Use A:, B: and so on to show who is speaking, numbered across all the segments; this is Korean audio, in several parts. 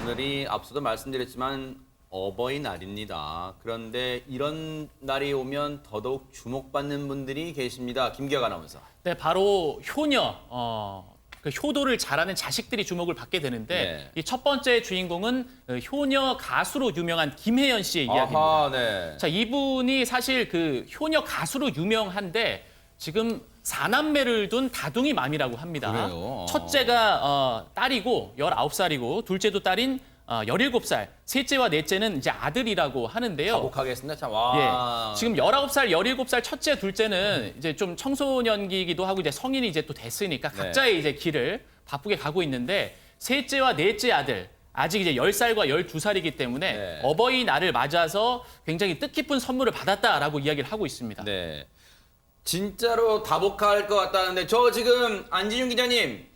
A: 오늘이 앞서도 말씀드렸지만 어버이날입니다. 그런데 이런 날이 오면 더더욱 주목받는 분들이 계십니다. 김기혁 아나운서.
B: 네, 바로 효녀, 그 효도를 잘하는 자식들이 주목을 받게 되는데 이 첫 번째 주인공은 효녀 가수로 유명한 김혜연 씨의 이야기입니다.
A: 아하, 네.
B: 자, 이분이 사실 그 효녀 가수로 유명한데 지금 4남매를 둔 다둥이 맘이라고 합니다.
A: 그래요?
B: 첫째가 딸이고 19살이고 둘째도 딸인 17살, 셋째와 넷째는 이제 아들이라고 하는데요.
A: 가복하겠습니다. 참, 와.
B: 예. 지금 19살, 17살 첫째, 둘째는 이제 좀 청소년기이기도 하고 이제 성인이 이제 또 됐으니까 각자의 이제 길을 바쁘게 가고 있는데 셋째와 넷째 아들 아직 이제 10살과 12살이기 때문에 어버이날을 맞아서 굉장히 뜻깊은 선물을 받았다라고 이야기를 하고 있습니다.
A: 네. 진짜로 다복할 것 같다는데 저 지금 안진용 기자님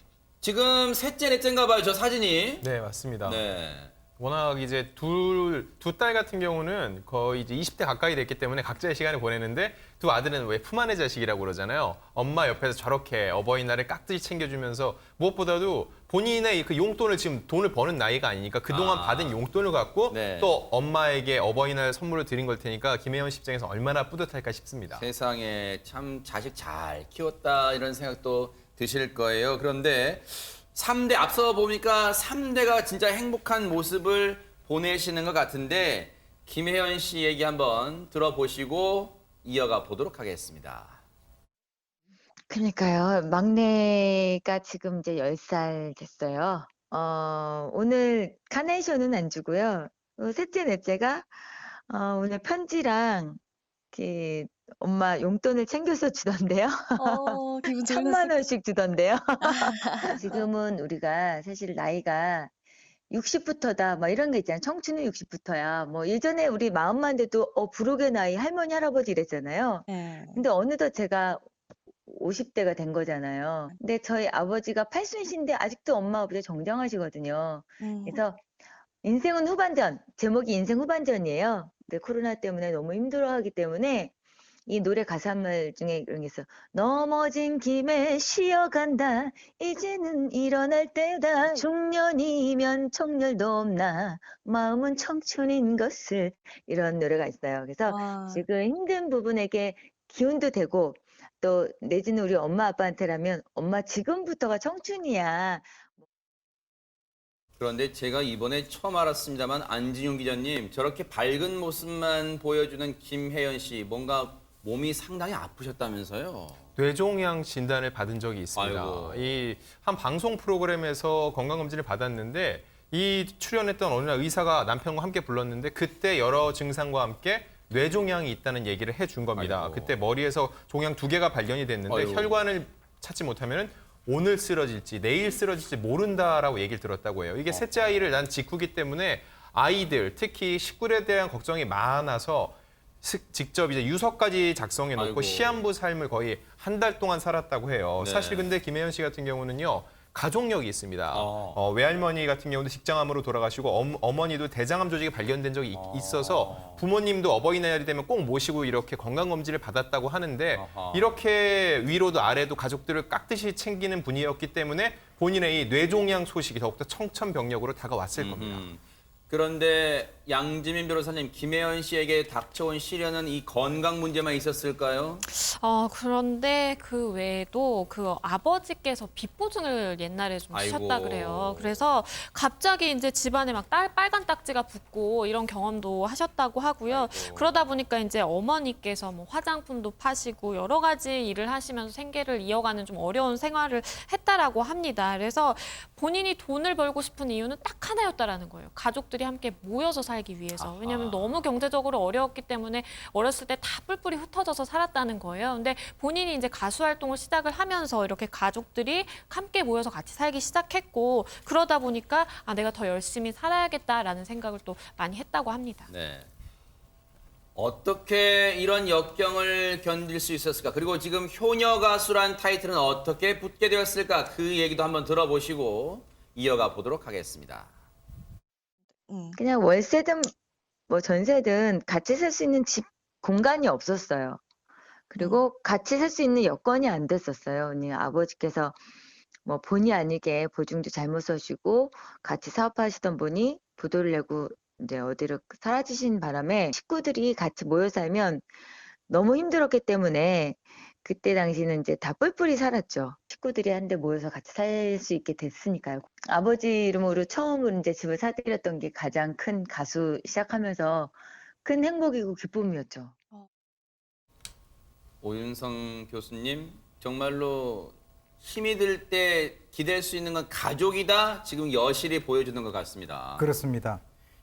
A: 지금 셋째 넷째인가 봐요. 저 사진이.
C: 네, 맞습니다.
A: 네.
C: 워낙 이제 두 딸 같은 경우는 거의 이제 20대 가까이 됐기 때문에 각자의 시간을 보내는데 두 아들은 왜 품 안의 자식이라고 그러잖아요. 엄마 옆에서 저렇게 어버이날을 깍듯이 챙겨주면서 무엇보다도 본인의 그 용돈을 지금 돈을 버는 나이가 아니니까 그동안 받은 용돈을 갖고 또 엄마에게 어버이날 선물을 드린 걸 테니까 김혜연 씨 입장에서 얼마나 뿌듯할까 싶습니다.
A: 세상에 참 자식 잘 키웠다 이런 생각도 드실 거예요. 그런데 3대 앞서 보니까 3대가 진짜 행복한 모습을 보내시는 것 같은데 김혜연 씨 얘기 한번 들어보시고 이어가 보도록 하겠습니다.
D: 그러니까요. 막내가 지금 이제 10살 됐어요. 오늘 카네이션은 안 주고요. 셋째, 넷째가 오늘 편지랑 그 엄마 용돈을 챙겨서 주던데요.
E: 기분
D: 1,000만 원씩 주던데요. 지금은 우리가 사실 나이가 60부터다 뭐 이런 거 있잖아요. 청춘은 60부터야. 뭐 예전에 우리 마음만 돼도 부록의 나이 할머니 할아버지 이랬잖아요.
E: 네.
D: 근데 어느덧 제가 50대가 된 거잖아요. 근데 저희 아버지가 80이신데 아직도 엄마 아버지 정정하시거든요. 그래서 인생은 후반전, 제목이 인생 후반전이에요. 근데 코로나 때문에 너무 힘들어하기 때문에 이 노래 가사말 중에 이런 게 있어. 넘어진 김에 쉬어간다. 이제는 일어날 때다. 중년이면 청렬도 없나. 마음은 청춘인 것을. 이런 노래가 있어요. 그래서 지금 힘든 부분에게 기운도 되고 또 내지는 우리 엄마 아빠한테라면 엄마 지금부터가 청춘이야.
A: 그런데 제가 이번에 처음 알았습니다만 안진용 기자님 저렇게 밝은 모습만 보여주는 김혜연 씨 뭔가 몸이 상당히 아프셨다면서요?
C: 뇌종양 진단을 받은 적이 있습니다.
A: 아이고.
C: 이 한 방송 프로그램에서 건강검진을 받았는데 이 출연했던 어느 날 의사가 남편과 함께 불렀는데 그때 여러 증상과 함께 뇌종양이 있다는 얘기를 해준 겁니다.
A: 아이고.
C: 그때 머리에서 종양 2개가 발견이 됐는데
A: 아이고.
C: 혈관을 찾지 못하면 오늘 쓰러질지 내일 쓰러질지 모른다라고 얘기를 들었다고 해요. 이게 셋째 아이를 낳은 직후기 때문에 아이들 특히 식구에 대한 걱정이 많아서 직접 이제 유서까지 작성해 놓고
A: 아이고.
C: 시한부 삶을 거의 한 달 동안 살았다고 해요.
A: 네.
C: 사실 근데 김혜연 씨 같은 경우는요. 가족력이 있습니다. 외할머니 같은 경우도 직장암으로 돌아가시고 어머니도 대장암 조직이 발견된 적이 있어서 부모님도 어버이날이 되면 꼭 모시고 이렇게 건강검진을 받았다고 하는데 이렇게 위로도 아래도 가족들을 깍듯이 챙기는 분이었기 때문에 본인의 이 뇌종양 소식이 더욱더 청천벽력으로 다가왔을 겁니다.
A: 그런데 양지민 변호사님, 김혜연 씨에게 닥쳐온 시련은 이 건강 문제만 있었을까요?
E: 그런데 그 외에도 그 아버지께서 빚보증을 옛날에 좀 주셨다
A: 아이고.
E: 그래요. 그래서 갑자기 이제 집안에 막 빨간 딱지가 붙고 이런 경험도 하셨다고 하고요. 그러다 보니까 이제 어머니께서 뭐 화장품도 파시고 여러 가지 일을 하시면서 생계를 이어가는 좀 어려운 생활을 했다라고 합니다. 그래서 본인이 돈을 벌고 싶은 이유는 딱 하나였다라는 거예요. 가족들이 함께 모여서 살기 위해서. 왜냐하면 너무 경제적으로 어려웠기 때문에 어렸을 때 다 뿔뿔이 흩어져서 살았다는 거예요. 근데 본인이 이제 가수 활동을 시작을 하면서 이렇게 가족들이 함께 모여서 같이 살기 시작했고 그러다 보니까 내가 더 열심히 살아야겠다라는 생각을 또 많이 했다고 합니다.
A: 네. 어떻게 이런 역경을 견딜 수 있었을까? 그리고 지금 효녀 가수란 타이틀은 어떻게 붙게 되었을까? 그 얘기도 한번 들어보시고 이어가 보도록 하겠습니다.
D: 그냥 월세든 뭐 전세든 같이 살 수 있는 집 공간이 없었어요. 그리고 같이 살 수 있는 여건이 안 됐었어요. 언니 아버지께서 뭐 본의 아니게 보증도 잘못 서시고 같이 사업하시던 분이 부도를 내고 이제 어디로 사라지신 바람에 식구들이 같이 모여 살면 너무 힘들었기 때문에 그때 당시는 이제 다 뿔뿔이 살았죠. 식구들이 한데 모여서 같이 살 수 있게 됐으니까요. 아버지 이름으로 처음으로 이제 집을 사드렸던 게 가장 큰 가수 시작하면서 큰 행복이고 기쁨이었죠.
A: 오윤성 교수님, 정말로 힘이 들 때 기댈 수 있는 건 가족이다. 지금 여실히 보여주는 것 같습니다.
F: 그렇습니다.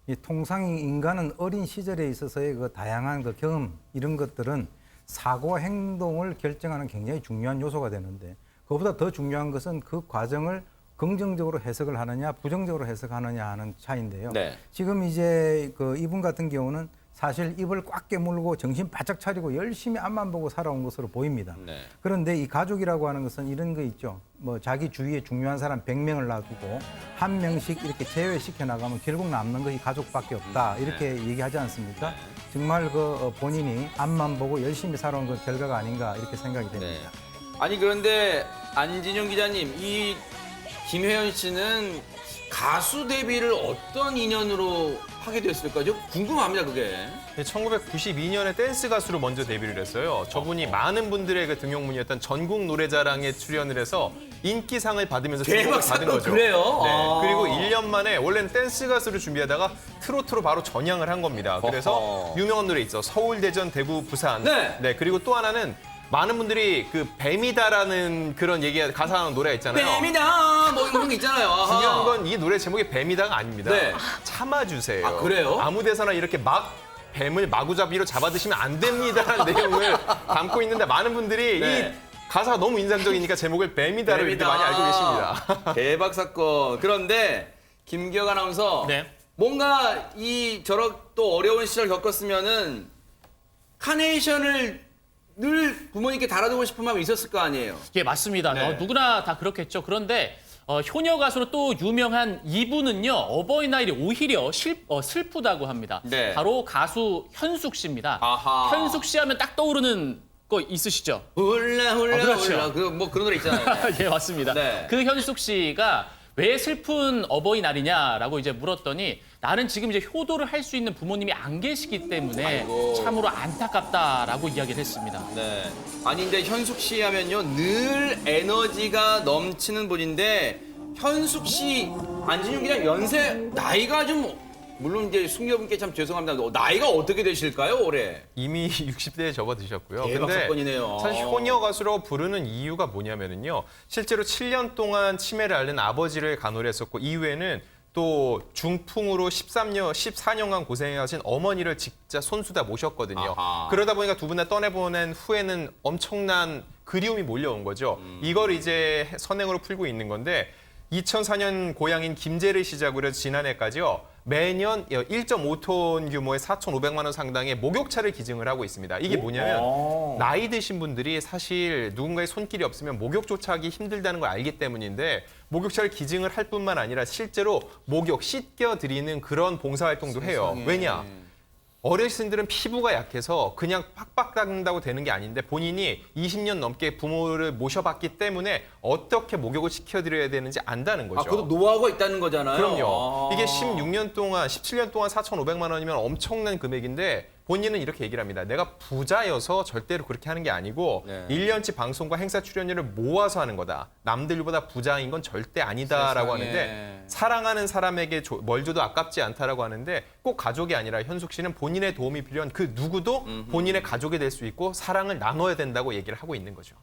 F: 이 통상 인간은 어린 시절에 있어서의 그 다양한 그 경험 이런 것들은 사고와 행동을 결정하는 굉장히 중요한 요소가 되는데 그보다 더 중요한 것은 그 과정을 긍정적으로 해석을 하느냐 부정적으로 해석하느냐 하는 차이인데요.
A: 네.
F: 지금 이제 그 이분 같은 경우는 사실 입을 꽉 깨물고 정신 바짝 차리고 열심히 앞만 보고 살아온 것으로 보입니다.
A: 네.
F: 그런데 이 가족이라고 하는 것은 이런 거 있죠. 뭐 자기 주위에 중요한 사람 100명을 놔두고 한 명씩 이렇게 제외시켜 나가면 결국 남는 것이 가족밖에 없다. 이렇게 얘기하지 않습니까? 정말 그 본인이 앞만 보고 열심히 살아온 그 결과가 아닌가 이렇게 생각이 됩니다.
A: 네. 아니 그런데 안진용 기자님, 이 김혜연 씨는 가수 데뷔를 어떤 인연으로 하게 됐을까요? 궁금합니다, 그게.
C: 1992년에 댄스 가수로 먼저 데뷔를 했어요. 저분이 많은 분들의 그 등용문이었던 전국 노래자랑에 출연을 해서 인기상을 받으면서 주목을 받은 거죠.
A: 그래요?
C: 네.
A: 아.
C: 그리고 1년 만에 원래는 댄스 가수를 준비하다가 트로트로 바로 전향을 한 겁니다. 그래서
A: 어허.
C: 유명한 노래 있죠. 서울, 대전, 대구, 부산.
A: 네.
C: 그리고 또 하나는 많은 분들이 그 뱀이다라는 그런 얘기가 가사하는 노래가 있잖아요.
A: 뱀이다! 뭐 이런 거 있잖아요. 아하.
C: 중요한 건 이 노래 제목이 뱀이다가 아닙니다.
A: 네.
C: 참아주세요.
A: 아, 그래요?
C: 아무 데서나 이렇게 막 뱀을 마구잡이로 잡아드시면 안 됩니다라는 내용을 담고 있는데 많은 분들이
A: 네.
C: 이 가사가 너무 인상적이니까 제목을 뱀이다를 이렇게 많이 알고 계십니다.
A: 대박 사건. 그런데 김기혁 아나운서,
B: 네.
A: 뭔가 이 저런 또 어려운 시절 겪었으면은 카네이션을 늘 부모님께 달아두고 싶은 마음이 있었을 거 아니에요.
B: 예, 맞습니다.
A: 네.
B: 누구나 다 그렇겠죠. 그런데 효녀 가수로 또 유명한 이분은요. 어버이날이 오히려 슬프다고 합니다.
A: 네.
B: 바로 가수 현숙 씨입니다.
A: 아하.
B: 현숙 씨 하면 딱 떠오르는 거 있으시죠?
A: 훌라 훌라
B: 그렇죠.
A: 훌라. 뭐 그런 노래 있잖아요.
B: 예, 맞습니다.
A: 네.
B: 그 현숙 씨가 왜 슬픈 어버이날이냐라고 이제 물었더니 나는 지금 이제 효도를 할 수 있는 부모님이 안 계시기 때문에
A: 아이고.
B: 참으로 안타깝다라고 이야기를 했습니다.
A: 네. 아니 근데 현숙 씨 하면요 늘 에너지가 넘치는 분인데 현숙 씨, 안진용 기자 연세 나이가 좀 물론 이제 숙녀분께 참 죄송합니다. 나이가 어떻게 되실까요 올해?
C: 이미 60대에 접어드셨고요.
A: 대박
C: 근데
A: 사건이네요.
C: 사실 효녀 가수로 부르는 이유가 뭐냐면요. 실제로 7년 동안 치매를 앓는 아버지를 간호를 했었고 이후에는 또 중풍으로 14년간 고생하신 어머니를 직접 손수다 모셨거든요.
A: 아하.
C: 그러다 보니까 두 분 다 떠내보낸 후에는 엄청난 그리움이 몰려온 거죠. 이걸 이제 선행으로 풀고 있는 건데 2004년 고향인 김제를 시작으로 해서 지난해까지요. 매년 1.5톤 규모의 4,500만 원 상당의 목욕차를 기증을 하고 있습니다. 이게 뭐냐면 나이 드신 분들이 사실 누군가의 손길이 없으면 목욕조차 하기 힘들다는 걸 알기 때문인데 목욕차를 기증을 할 뿐만 아니라 실제로 목욕, 씻겨드리는 그런 봉사활동도 해요.
A: 세상에.
C: 왜냐? 어르신들은 피부가 약해서 그냥 팍팍 닦는다고 되는 게 아닌데 본인이 20년 넘게 부모를 모셔봤기 때문에 어떻게 목욕을 시켜드려야 되는지 안다는 거죠.
A: 아, 그것도 노하우가 있다는 거잖아요.
C: 그럼요.
A: 아.
C: 이게 16년 동안, 17년 동안 4,500만 원이면 엄청난 금액인데 본인은 이렇게 얘기를 합니다. 내가 부자여서 절대로 그렇게 하는 게 아니고
A: 네.
C: 1년치 방송과 행사 출연료를 모아서 하는 거다. 남들보다 부자인 건 절대 아니다라고
A: 세상에.
C: 하는데 사랑하는 사람에게 뭘 줘도 아깝지 않다라고 하는데 꼭 가족이 아니라 현숙 씨는 본인의 도움이 필요한 그 누구도 본인의 가족이 될 수 있고 사랑을 나눠야 된다고 얘기를 하고 있는 거죠.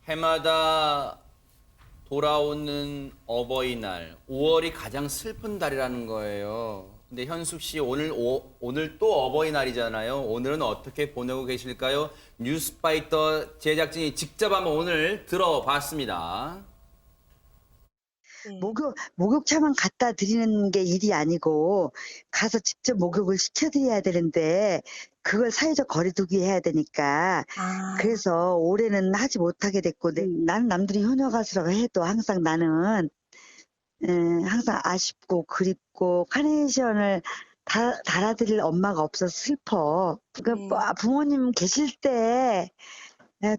A: 해마다 돌아오는 어버이날 5월이 가장 슬픈 달이라는 거예요. 근데 현숙 씨 오늘 또 어버이날이잖아요. 오늘은 어떻게 보내고 계실까요? 뉴스파이터 제작진이 직접 한번 오늘 들어봤습니다.
G: 목욕차만 갖다 드리는 게 일이 아니고 가서 직접 목욕을 시켜드려야 되는데 그걸 사회적 거리두기 해야 되니까 그래서 올해는 하지 못하게 됐고 나는 남들이 효녀 가수라고 해도 항상 나는 항상 아쉽고 그립고 카네이션을 달아드릴 엄마가 없어서 슬퍼. 그러니까 부모님 계실 때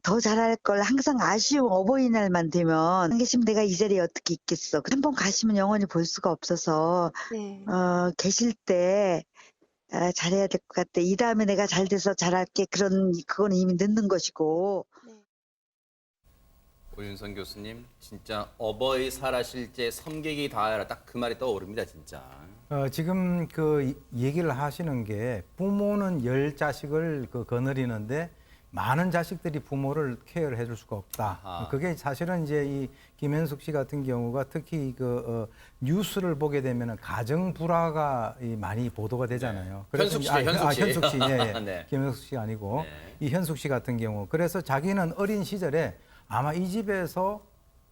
G: 더 잘할 걸 항상 아쉬운 어버이날만 되면 안 계시면 내가 이 자리에 어떻게 있겠어. 한 번 가시면 영원히 볼 수가 없어서
H: 네.
G: 계실 때 잘해야 될 것 같아. 이 다음에 내가 잘 돼서 잘할게. 그건 이미 늦는 것이고.
A: 오윤선 교수님, 진짜 어버이 살아실 때 섬객이 다하라 딱 그 말이 떠오릅니다, 진짜.
F: 지금 그 얘기를 하시는 게 부모는 10자식을 거느리는데 많은 자식들이 부모를 케어를 해줄 수가 없다.
A: 아하.
F: 그게 사실은 이제 이 김현숙 씨 같은 경우가 특히 뉴스를 보게 되면 가정 불화가 많이 보도가 되잖아요.
A: 네. 현숙 씨죠, 현숙 씨.
F: 현숙 씨, 예, 예.
A: 네.
F: 김현숙 씨 아니고
A: 네.
F: 이 현숙 씨 같은 경우. 그래서 자기는 어린 시절에 아마 이 집에서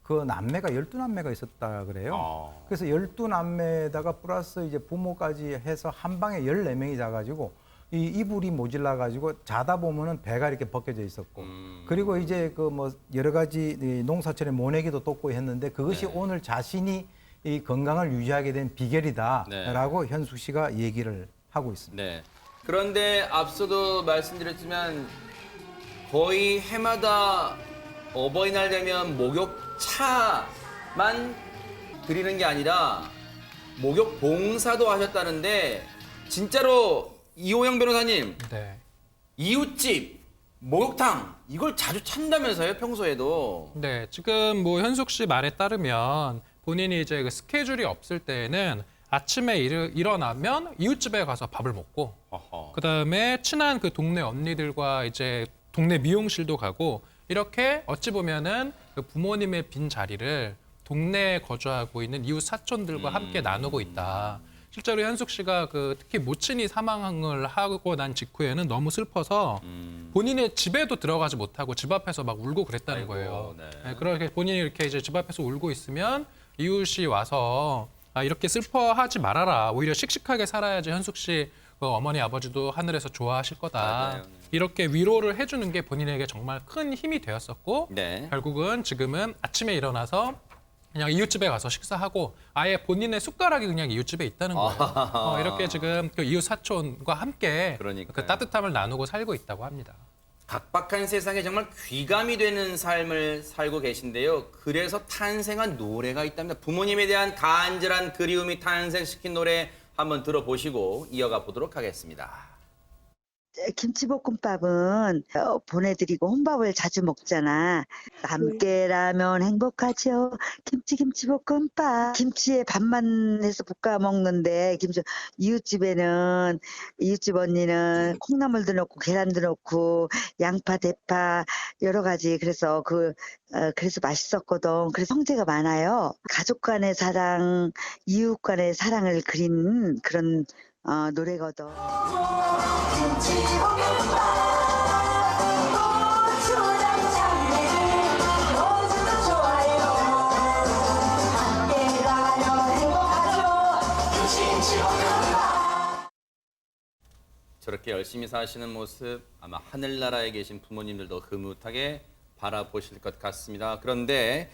F: 그 남매가 12남매가 있었다 그래요. 그래서 12남매에다가 플러스 이제 부모까지 해서 한 방에 14명이 자가지고 이 이불이 모질라 가지고 자다 보면은 배가 이렇게 벗겨져 있었고 그리고 이제 그 뭐 여러 가지 이 농사철에 모내기도 돕고 했는데 그것이
A: 네.
F: 오늘 자신이 이 건강을 유지하게 된 비결이다라고 현숙 씨가 얘기를 하고 있습니다.
A: 네. 그런데 앞서도 말씀드렸지만 거의 해마다 어버이날 되면 목욕차만 드리는 게 아니라 목욕 봉사도 하셨다는데 진짜로 이호영 변호사님
I: 네.
A: 이웃집 목욕탕 이걸 자주 찬다면서요 평소에도.
I: 네, 지금 뭐 현숙 씨 말에 따르면 본인이 이제 그 스케줄이 없을 때에는 아침에 일어나면 이웃집에 가서 밥을 먹고
A: 어허.
I: 그다음에 친한 그 동네 언니들과 이제 동네 미용실도 가고 이렇게 어찌 보면은 그 부모님의 빈 자리를 동네에 거주하고 있는 이웃 사촌들과 함께 나누고 있다. 실제로 현숙 씨가 그 특히 모친이 사망을 하고 난 직후에는 너무 슬퍼서 본인의 집에도 들어가지 못하고 집 앞에서 막 울고 그랬다는
A: 아이고,
I: 거예요.
A: 네.
I: 네, 그렇게 본인이 이렇게 이제 집 앞에서 울고 있으면 이웃이 와서 이렇게 슬퍼하지 말아라. 오히려 씩씩하게 살아야지 현숙 씨 어머니 아버지도 하늘에서 좋아하실 거다.
A: 맞아요. 네.
I: 이렇게 위로를 해주는 게 본인에게 정말 큰 힘이 되었었고
A: 네.
I: 결국은 지금은 아침에 일어나서 그냥 이웃집에 가서 식사하고 아예 본인의 숟가락이 그냥 이웃집에 있다는 거예요. 이렇게 지금 그 이웃 사촌과 함께
A: 그러니까요.
I: 그 따뜻함을 나누고 살고 있다고 합니다.
A: 각박한 세상에 정말 귀감이 되는 삶을 살고 계신데요. 그래서 탄생한 노래가 있답니다. 부모님에 대한 간절한 그리움이 탄생시킨 노래 한번 들어보시고 이어가 보도록 하겠습니다.
G: 김치볶음밥은 보내드리고 혼밥을 자주 먹잖아. 함께라면 행복하죠. 김치볶음밥. 김치에 밥만 해서 볶아 먹는데 이웃집에는 이웃집 언니는 콩나물도 넣고 계란도 넣고 양파, 대파 여러 가지 그래서 그래서 맛있었거든. 그래서 형제가 많아요. 가족 간의 사랑, 이웃 간의 사랑을 그린 그런 노래거든.
A: 저렇게 열심히 사시는 모습 아마 하늘나라에 계신 부모님들도 흐뭇하게 바라보실 것 같습니다. 그런데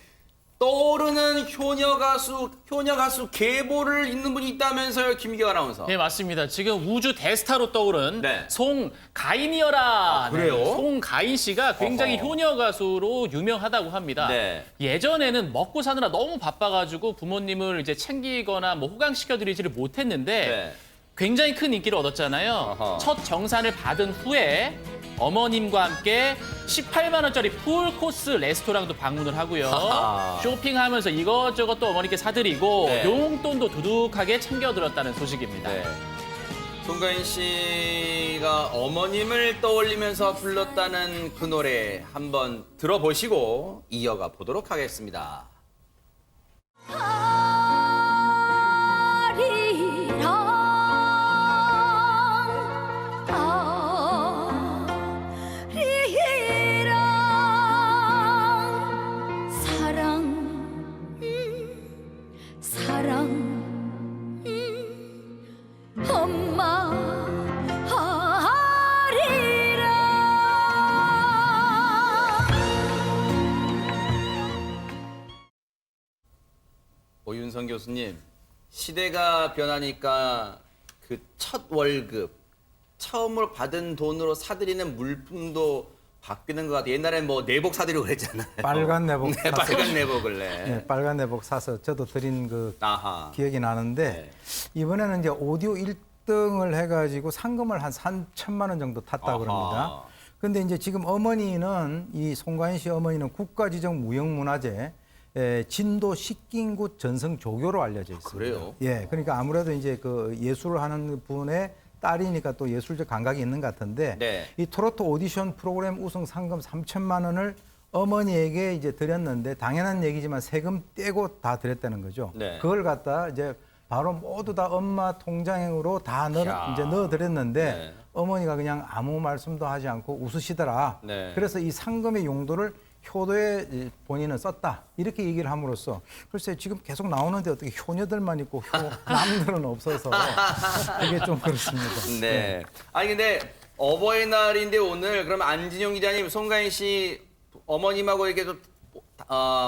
A: 떠오르는 효녀 가수 계보를 잇는 분이 있다면서요, 김기화 아나운서.
B: 네, 맞습니다. 지금 우주 대스타로 떠오른
A: 네.
B: 송가인이여라.
A: 그래요?
B: 네, 송가인 씨가 굉장히
A: 어허.
B: 효녀 가수로 유명하다고 합니다.
A: 네.
B: 예전에는 먹고 사느라 너무 바빠가지고 부모님을 이제 챙기거나 뭐 호강시켜드리지를 못했는데
A: 네.
B: 굉장히 큰 인기를 얻었잖아요.
A: 어허.
B: 첫 정산을 받은 후에 어머님과 함께 18만 원짜리 풀코스 레스토랑도 방문을 하고요.
A: 하하.
B: 쇼핑하면서 이것저것 또 어머니께 사드리고
A: 네.
B: 용돈도 두둑하게 챙겨들었다는 소식입니다.
A: 네. 송가인 씨가 어머님을 떠올리면서 불렀다는 그 노래 한번 들어보시고 이어가 보도록 하겠습니다.
J: 엄마 하리라.
A: 오윤선 교수님, 시대가 변하니까 그 첫 월급, 처음으로 받은 돈으로 사들이는 물품도 바뀌는 것 같아요. 옛날엔 뭐 내복 사드리고 그랬잖아요.
F: 빨간 내복
A: 네,
F: 사서-
A: 빨간 내복을
F: 네, 빨간 내복 사서 저도 드린 그
A: 아하.
F: 기억이 나는데
A: 네.
F: 이번에는 이제 오디오 1등을 해가지고 상금을 한 3천만 원 정도 탔다
A: 아하.
F: 그럽니다. 근데 이제 지금 어머니는 이 송가인 씨 어머니는 국가지정 무형문화재 진도 식긴굿 전성 조교로 알려져 있습니다.
A: 그래요?
F: 예, 그러니까 아무래도 이제 그 예술을 하는 분의 딸이니까 또 예술적 감각이 있는 것 같은데
A: 네.
F: 이 트로트 오디션 프로그램 우승 상금 3천만 원을 어머니에게 이제 드렸는데 당연한 얘기지만 세금 떼고 다 드렸다는 거죠.
A: 네.
F: 그걸 갖다 이제 바로 모두 다 엄마 통장으로 다
A: 야.
F: 이제 넣어드렸는데
A: 네.
F: 어머니가 그냥 아무 말씀도 하지 않고 웃으시더라.
A: 네.
F: 그래서 이 상금의 용도를 효도에 본인은 썼다. 이렇게 얘기를 함으로써 글쎄 지금 계속 나오는데 어떻게 효녀들만 있고 남들은 없어서 그게 좀 그렇습니다.
A: 네. 아니 근데 어버이날인데 오늘 그럼 안진용 기자님, 송가인 씨 어머님하고 이렇게 좀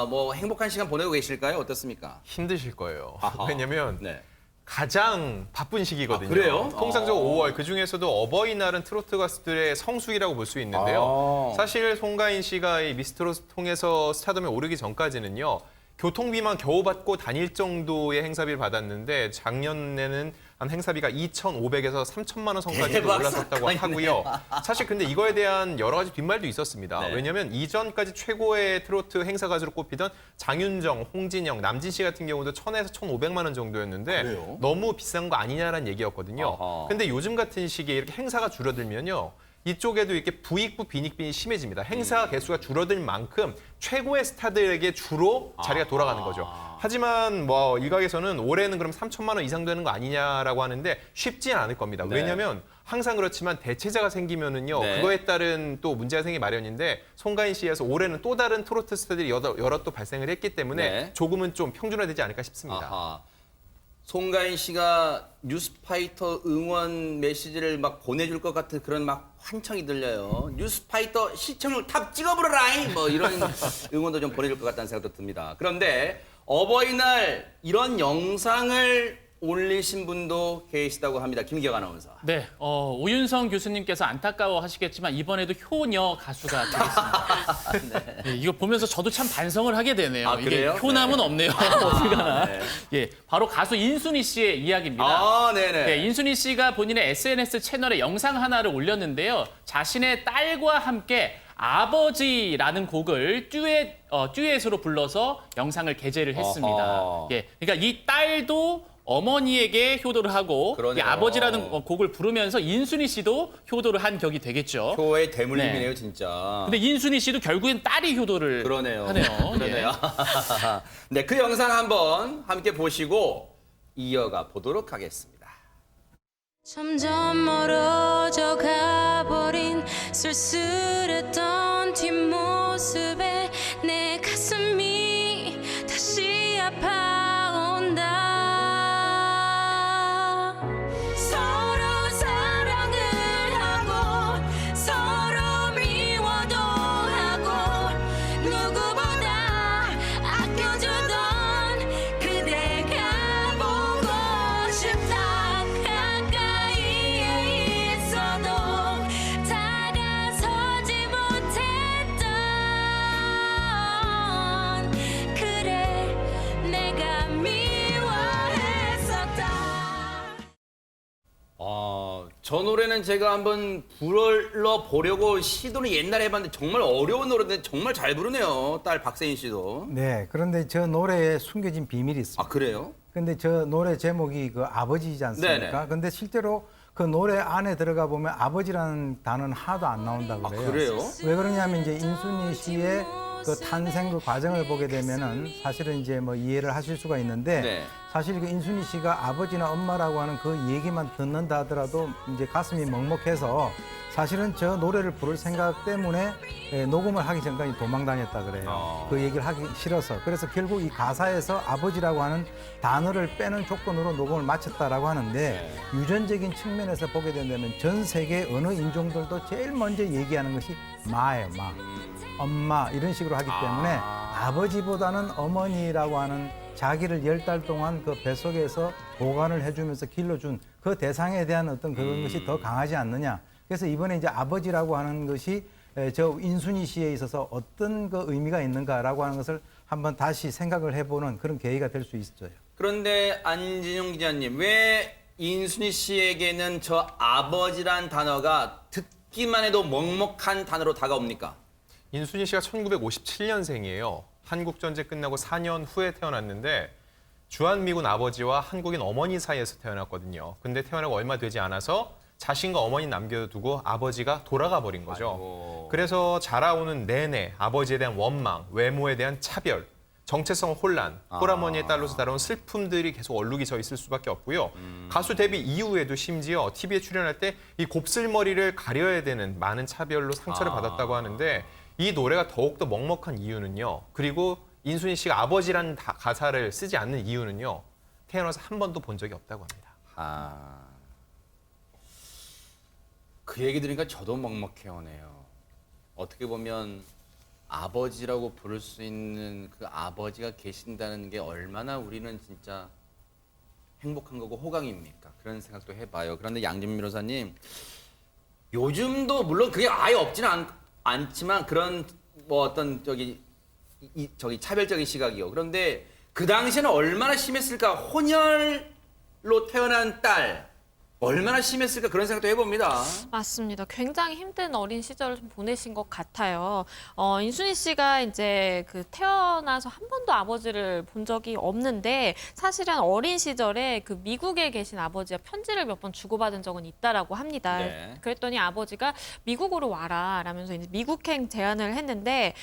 A: 뭐 행복한 시간 보내고 계실까요? 어떻습니까?
C: 힘드실 거예요.
A: 아하.
C: 왜냐면
A: 네.
C: 가장 바쁜 시기거든요.
A: 아, 그래요?
C: 통상적으로 5월, 그중에서도 어버이날은 트로트 가수들의 성수기라고 볼 수 있는데요.
A: 아.
C: 사실 송가인 씨가 이 미스트롯 통해서 스타덤에 오르기 전까지는요. 교통비만 겨우 받고 다닐 정도의 행사비를 받았는데 작년에는 한 행사비가 2,500에서 3천만 원 선까지
A: 대박
C: 올랐었다고
A: 사건이네.
C: 하고요. 사실 근데 이거에 대한 여러 가지 뒷말도 있었습니다.
A: 네.
C: 왜냐하면 이전까지 최고의 트로트 행사 가수로 꼽히던 장윤정, 홍진영, 남진 씨 같은 경우도 1,000에서 1,500만 원 정도였는데
A: 그래요?
C: 너무 비싼 거 아니냐라는 얘기였거든요.
A: 아하.
C: 근데 요즘 같은 시기에 이렇게 행사가 줄어들면요. 이쪽에도 이렇게 부익부 빈익빈이 심해집니다. 행사 개수가 줄어들 만큼 최고의 스타들에게 주로 자리가 돌아가는 거죠. 하지만 뭐 일각에서는 올해는 그럼 3천만 원 이상 되는 거 아니냐라고 하는데 쉽지는 않을 겁니다.
A: 네.
C: 왜냐하면 항상 그렇지만 대체자가 생기면은요.
A: 네.
C: 그거에 따른 또 문제가 생기 마련인데 송가인 씨에서 올해는 또 다른 트로트 스타들이 여러 또 발생을 했기 때문에
A: 네.
C: 조금은 좀 평준화되지 않을까 싶습니다.
A: 아하. 송가인 씨가 뉴스파이터 응원 메시지를 막 보내줄 것 같은 그런 막 환청이 들려요. 뉴스파이터 시청률 탑 찍어버려라잉! 뭐 이런 응원도 좀 보내줄 것 같다는 생각도 듭니다. 그런데 어버이날 이런 영상을 올리신 분도 계시다고 합니다. 김기혁 아나운서.
B: 네, 오윤성 교수님께서 안타까워하시겠지만 이번에도 효녀 가수가 되겠습니다. 네, 이거 보면서 저도 참 반성을 하게 되네요.
A: 아,
B: 이게
A: 그래요?
B: 효남은
A: 네.
B: 없네요. 어디 가나.
A: 네.
B: 예, 바로 가수 인순이 씨의 이야기입니다.
A: 아, 네네.
B: 네, 인순이 씨가 본인의 SNS 채널에 영상 하나를 올렸는데요. 자신의 딸과 함께 아버지라는 곡을 듀엣으로 불러서 영상을 게재를 했습니다.
A: 어허.
B: 예, 그러니까 이 딸도 어머니에게 효도를 하고 이
A: 그러네요.
B: 아버지라는 곡을 부르면서 인순이 씨도 효도를 한 격이 되겠죠.
A: 효의 대물림이네요,
B: 네.
A: 진짜.
B: 근데 인순이 씨도 결국엔 딸이 효도를
A: 그러네요.
B: 하네요.
A: 그러네요. 네, 그 영상 한번 함께 보시고 이어가 보도록 하겠습니다.
J: 점점 멀어져 가버린 쓸쓸했던 뒷모습에 내 가슴이 다시 아파온다. 서로 사랑을 하고 서로 미워도 하고 누구보다 아껴주던 그대가 보고 싶다. 가까이에 있어도 다가서지 못했던 그래 내가 미워했었다.
A: 저 노래는 제가 한번 불러보려고 시도를 옛날에 해봤는데 정말 어려운 노래인데 정말 잘 부르네요. 딸 박세인 씨도.
F: 네, 그런데 저 노래에 숨겨진 비밀이 있습니다.
A: 아, 그래요?
F: 근데 저 노래 제목이 그 아버지이지 않습니까?
A: 네네.
F: 근데 실제로 그 노래 안에 들어가 보면 아버지라는 단어는 하나도 안 나온다
A: 아,
F: 그래요.
A: 그래요?
F: 왜 그러냐면 이제 인순이 씨의 그 탄생 그 과정을 보게 되면은 사실은 이제 뭐 이해를 하실 수가 있는데
A: 네.
F: 사실 그 인순이 씨가 아버지나 엄마라고 하는 그 얘기만 듣는다 하더라도 이제 가슴이 먹먹해서 사실은 저 노래를 부를 생각 때문에 녹음을 하기 전까지 도망 다녔다 그래요. 그 얘기를 하기 싫어서. 그래서 결국 이 가사에서 아버지라고 하는 단어를 빼는 조건으로 녹음을 마쳤다라고 하는데 유전적인 측면에서 보게 된다면 전 세계 어느 인종들도 제일 먼저 얘기하는 것이 마예요, 마. 엄마 이런 식으로 하기 때문에 아버지보다는 어머니라고 하는 자기를 10달 동안 그 뱃속에서 보관을 해주면서 길러준 그 대상에 대한 어떤 그런 것이 더 강하지 않느냐. 그래서 이번에 이제 아버지라고 하는 것이 저 인순이 씨에 있어서 어떤 그 의미가 있는가라고 하는 것을 한번 다시 생각을 해보는 그런 계기가 될 수 있어요.
A: 그런데 안진용 기자님, 왜 인순이 씨에게는 저 아버지란 단어가 듣기만 해도 먹먹한 단어로 다가옵니까?
C: 인순이 씨가 1957년생이에요. 한국전쟁 끝나고 4년 후에 태어났는데 주한미군 아버지와 한국인 어머니 사이에서 태어났거든요. 근데 태어나고 얼마 되지 않아서 자신과 어머니 남겨두고 아버지가 돌아가 버린 거죠.
A: 아이고.
C: 그래서 자라오는 내내 아버지에 대한 원망, 외모에 대한 차별, 정체성 혼란, 홀어머니에 딸로서 다뤄온 슬픔들이 계속 얼룩이 져 있을 수밖에 없고요. 가수 데뷔 이후에도 심지어 TV에 출연할 때 이 곱슬머리를 가려야 되는 많은 차별로 상처를 받았다고 하는데 이 노래가 더욱더 먹먹한 이유는요. 그리고 인순이 씨가 아버지라는 가사를 쓰지 않는 이유는요. 태어나서 한 번도 본 적이 없다고 합니다.
A: 그 얘기 들으니까 저도 먹먹해오네요. 어떻게 보면 아버지라고 부를 수 있는 그 아버지가 계신다는 게 얼마나 우리는 진짜 행복한 거고 호강입니까? 그런 생각도 해봐요. 그런데 양진민 변호사님, 요즘도 물론 그게 아예 없지는 않지만 그런 뭐 어떤 저기 차별적인 시각이요. 그런데 그 당시에는 얼마나 심했을까? 혼혈로 태어난 딸 얼마나 심했을까 그런 생각도 해봅니다.
E: 맞습니다. 굉장히 힘든 어린 시절을 좀 보내신 것 같아요. 인순이 씨가 이제 그 태어나서 한 번도 아버지를 본 적이 없는데 사실은 어린 시절에 그 미국에 계신 아버지와 편지를 몇 번 주고받은 적은 있다라고 합니다.
A: 네.
E: 그랬더니 아버지가 미국으로 와라 라면서 이제 미국행 제안을 했는데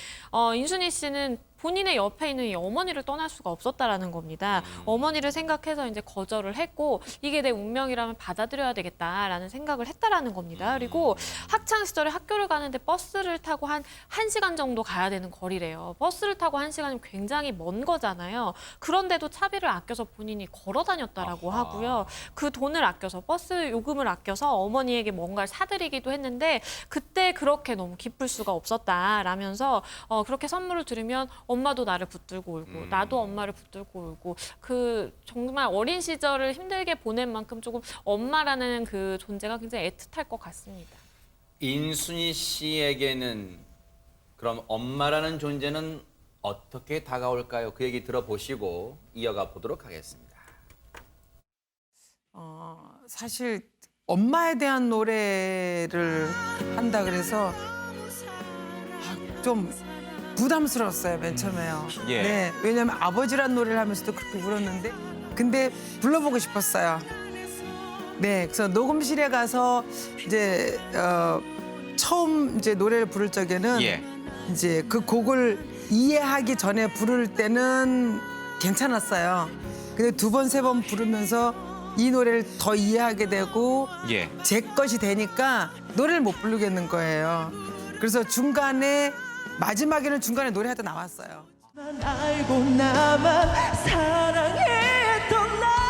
E: 인순이 씨는 본인의 옆에 있는 이 어머니를 떠날 수가 없었다라는 겁니다. 어머니를 생각해서 이제 거절을 했고 이게 내 운명이라면 받아들여야 되겠다라는 생각을 했다라는 겁니다. 그리고 학창 시절에 학교를 가는데 버스를 타고 한 1시간 정도 가야 되는 거리래요. 버스를 타고 1시간이면 굉장히 먼 거잖아요. 그런데도 차비를 아껴서 본인이 걸어 다녔다라고 하고요. 그 돈을 아껴서 버스 요금을 아껴서 어머니에게 뭔가를 사드리기도 했는데 그때 그렇게 너무 기쁠 수가 없었다라면서 그렇게 선물을 들으면 엄마도 나를 붙들고 울고 나도 엄마를 붙들고 울고 그 정말 어린 시절을 힘들게 보낸 만큼 조금 엄마라는 그 존재가 굉장히 애틋할 것 같습니다.
A: 인순이 씨에게는 그럼 엄마라는 존재는 어떻게 다가올까요? 그 얘기 들어보시고 이어가 보도록 하겠습니다.
H: 사실 엄마에 대한 노래를 한다 그래서 좀 부담스러웠어요, 맨 처음에요.
A: 예.
H: 네, 왜냐면 아버지란 노래를 하면서도 그렇게 울었는데 근데 불러보고 싶었어요. 네, 그래서 녹음실에 가서 이제 처음 이제 노래를 부를 적에는 이제 그 곡을 이해하기 전에 부를 때는 괜찮았어요. 근데 두 번, 세 번 부르면서 이 노래를 더 이해하게 되고 제 것이 되니까 노래를 못 부르겠는 거예요. 그래서 마지막에는 중간에 노래하다 나왔어요.
J: 알고 나만 사랑했던 나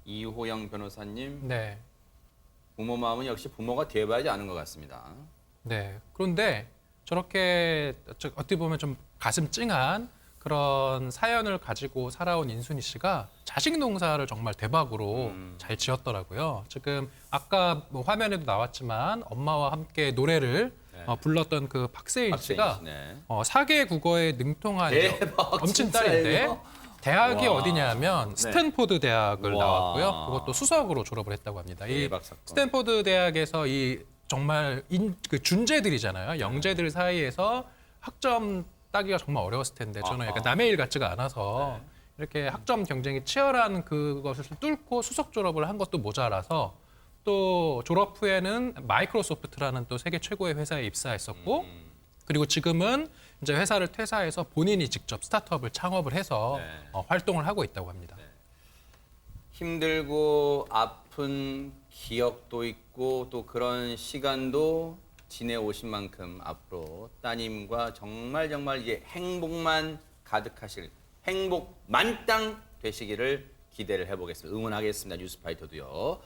A: 이호영 변호사님,
I: 네.
A: 부모 마음은 역시 부모가 되어봐야지 아는 것 같습니다.
I: 네. 그런데 저렇게 어떻게 보면 좀 가슴 찡한 그런 사연을 가지고 살아온 인순이 씨가 자식 농사를 정말 대박으로 잘 지었더라고요. 지금 아까 뭐 화면에도 나왔지만 엄마와 함께 노래를 불렀던 그 박세인 씨가
A: 네.
I: 4개 국어에 능통한 이제
A: 대박,
I: 엄친
A: 진짜예요?
I: 딸인데 대학이
A: 와.
I: 어디냐면 스탠포드 대학을
A: 와.
I: 나왔고요. 그것도 수석으로 졸업을 했다고 합니다. 이
A: 대박 사건.
I: 스탠포드 대학에서 이 정말 그 준재들이잖아요. 영재들 사이에서 학점 따기가 정말 어려웠을 텐데 저는 약간 남의 일 같지가 않아서 이렇게 학점 경쟁이 치열한 그것을 뚫고 수석 졸업을 한 것도 모자라서 또 졸업 후에는 마이크로소프트라는 또 세계 최고의 회사에 입사했었고 그리고 지금은 이제 회사를 퇴사해서 본인이 직접 스타트업을 창업을 해서 활동을 하고 있다고 합니다.
A: 힘들고 아픈 기억도 있고 또 그런 시간도 지내오신 만큼 앞으로 따님과 정말 이제 행복만 가득하실 행복 만땅 되시기를 기대를 해보겠습니다. 응원하겠습니다. 뉴스파이터도요.